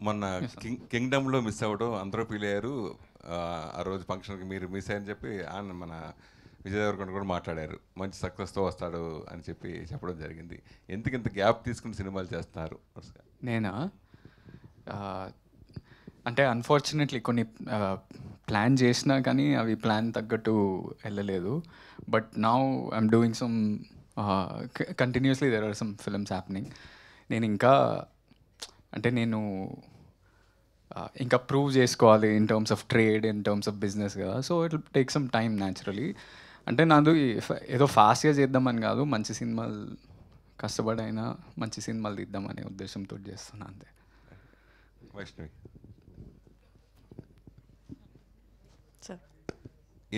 మొన్న కింగ్డమ్లో మిస్ అవ్వడం అందరూ ఫీల్ అయ్యారు. ఆ రోజు ఫంక్షన్కి మీరు మిస్ అయ్యని చెప్పి మన విజయ్ దేవరకొండ కూడా మాట్లాడారు. మంచి సక్సెస్తో వస్తాడు అని చెప్పి చెప్పడం జరిగింది. ఎందుకు ఇంత గ్యాప్ తీసుకుని సినిమాలు చేస్తున్నారు? నేనా? అంటే అన్ఫార్చునేట్లీ కొన్ని ప్లాన్ చేసినా కానీ అవి ప్లాన్ తగ్గట్టు వెళ్ళలేదు. But now I'm doing some continuously there are some films happening. నేను ఇంకా ఇంకా ప్రూవ్ చేసుకోవాలి in terms of trade, in terms of business కదా. So it will take some time naturally. అంటే నాది ఏదో ఫాస్ట్గా చేద్దామని కాదు, మంచి సినిమాలు కష్టపడైనా మంచి సినిమాలు తీద్దామనే ఉద్దేశంతో చేస్తున్నా అంతే. వైష్ణవి,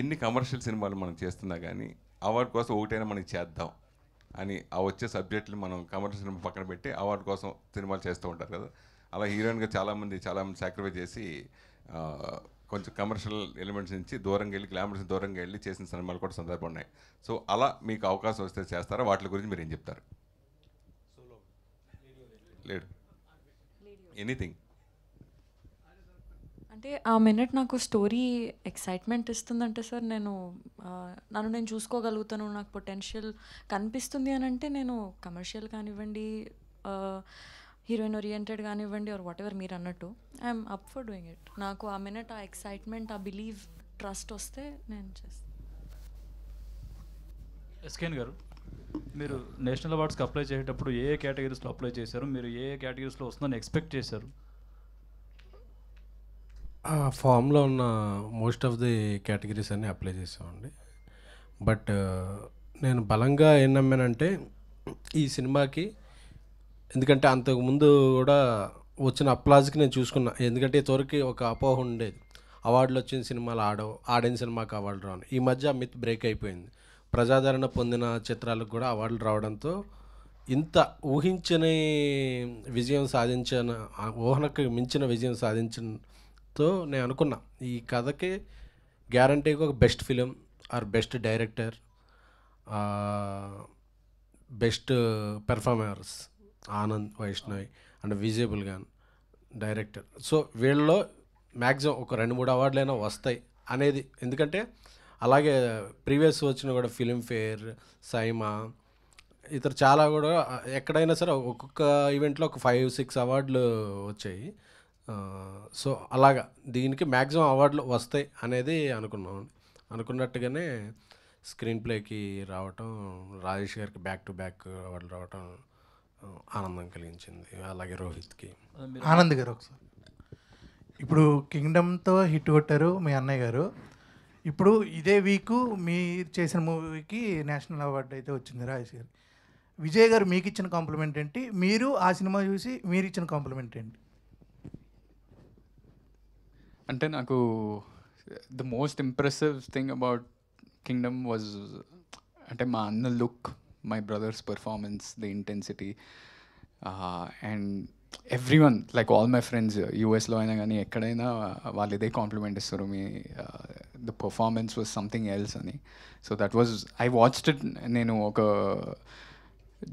ఎన్ని కమర్షియల్ సినిమాలు మనం చేస్తున్నా కానీ అవార్డు కోసం ఒకటైనా మనకి చేద్దాం అని ఆ వచ్చే సబ్జెక్టులు మనం కమర్షియల్ సినిమా పక్కన పెట్టి అవార్డు కోసం సినిమాలు చేస్తూ ఉంటారు కదా. అలా హీరోయిన్గా చాలామంది సాక్రిఫైస్ చేసి కొంచెం కమర్షియల్ ఎలిమెంట్స్ నుంచి దూరంగా వెళ్ళి, గ్లామర్స్ దూరంగా వెళ్ళి చేసిన సినిమాలు కూడా సందర్భం ఉన్నాయి. సో అలా మీకు అవకాశం వస్తే చేస్తారా? వాటి గురించి మీరు ఏం చెప్తారు? లేడు ఎనీథింగ్ అంటే ఆ మినిట్ నాకు స్టోరీ ఎక్సైట్మెంట్ ఇస్తుందంటే సార్, నన్ను నేను చూసుకోగలుగుతాను, నాకు పొటెన్షియల్ కనిపిస్తుంది అని అంటే నేను కమర్షియల్ కానివ్వండి, హీరోయిన్ ఓరియంటెడ్ కానివ్వండి, ఆర్ వాట్ ఎవర్ మీరు అన్నట్టు I'm up for doing it. నాకు ఆ మినిట్ ఆ ఎక్సైట్మెంట్, ఆ బిలీవ్, ట్రస్ట్ వస్తే నేను చేస్తాను. ఎస్కేన్ గారు, మీరు నేషనల్ అవార్డ్స్కి అప్లై చేసేటప్పుడు ఏ కేటగిరీస్లో అప్లై చేశారు? మీరు ఏ కేటగిరీస్లో వస్తుందని ఎక్స్పెక్ట్ చేశారు? ఫామ్లో ఉన్న మోస్ట్ ఆఫ్ ది కేటగిరీస్ అన్నీ అప్లై చేసామండి. బట్ నేను బలంగా ఏం నమ్మానంటే ఈ సినిమాకి, ఎందుకంటే అంతకుముందు కూడా వచ్చిన అప్లాజ్కి నేను చూసుకున్నా. ఎందుకంటే ఇంతవరకు ఒక అపోహ ఉండేది, అవార్డులు వచ్చిన సినిమాలు ఆడిన సినిమాకి అవార్డు రాను. ఈ మధ్య మిత్ బ్రేక్ అయిపోయింది. ప్రజాదరణ పొందిన చిత్రాలకు కూడా అవార్డులు రావడంతో ఇంత ఊహించని విజయం సాధించిన, ఊహనకు మించిన విజయం సాధించడంతో నేను అనుకున్నా ఈ కథకి గ్యారంటీగా ఒక best film or best director, best performers Anand, Vaishnavi and విజయబుల్ గాన్ డైరెక్టర్. సో వీళ్ళలో మ్యాక్సిమం ఒక 2-3 అవార్డులైనా వస్తాయి అనేది. ఎందుకంటే అలాగే ప్రీవియస్ వచ్చిన కూడా ఫిలింఫేర్, సైమా, ఇతర చాలా కూడా ఎక్కడైనా సరే ఒక్కొక్క ఈవెంట్లో ఒక 5-6 అవార్డులు వచ్చాయి. సో అలాగా దీనికి మ్యాక్సిమం అవార్డులు వస్తాయి అనేది అనుకున్నట్టుగానే స్క్రీన్ ప్లేకి రావటం, రాజేష్ గారికి బ్యాక్ టు బ్యాక్ అవార్డులు రావటం ఆనందం కలిగించింది. అలాగే రోహిత్కి. ఆనంద్ గారు, ఒకసారి ఇప్పుడు కింగ్డమ్తో హిట్ కొట్టారు మీ అన్నయ్య గారు. ఇప్పుడు ఇదే వీకు మీరు చేసిన మూవీకి నేషనల్ అవార్డు అయితే వచ్చింది రాజేష్ గారు. విజయ్ గారు మీకు ఇచ్చిన కాంప్లిమెంట్ ఏంటి? మీరు ఆ సినిమా చూసి మీరు ఇచ్చిన కాంప్లిమెంట్ ఏంటి? అంటే నాకు the most impressive thing about Kingdom was అంటే మా అన్న look, my brother's performance, the intensity, and everyone, like all my friends యూఎస్లో అయినా కానీ ఎక్కడైనా వాళ్ళు ఇదే కాంప్లిమెంట్ ఇస్తారు, మీ the performance was something else అని. So that was, I watched it. నేను ఒక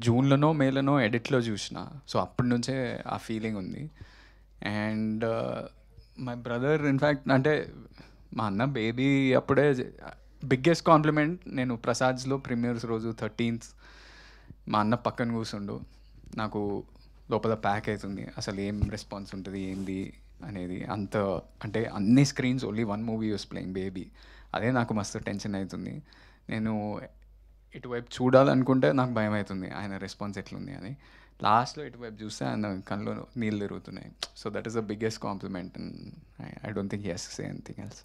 జూన్లోనో మేలోనో ఎడిట్లో చూసిన. సో అప్పటి నుంచే ఆ ఫీలింగ్ ఉంది. అండ్ మై బ్రదర్, ఇన్ఫ్యాక్ట్ అంటే మా అన్న బేబీ అప్పుడే బిగ్గెస్ట్ కాంప్లిమెంట్. నేను ప్రసాద్స్లో ప్రీమియర్స్ రోజు 13th మా అన్న పక్కన కూర్చుండు. నాకు లోపల ప్యాక్ అవుతుంది, అసలు ఏం రెస్పాన్స్ ఉంటుంది ఏంది అనేది. అంటే అన్ని screens only 1 movie use playing baby. అదే నాకు మస్తు టెన్షన్ అవుతుంది. నేను ఇటువైపు చూడాలనుకుంటే నాకు భయం అవుతుంది ఆయన రెస్పాన్స్ ఎట్లుంది అని. లాస్ట్లో ఇటువైపు చూస్తే ఆయన కళ్ళు నీళ్ళు తిరుగుతున్నాయి. So that is the biggest compliment, and I don't think he has to say anything else.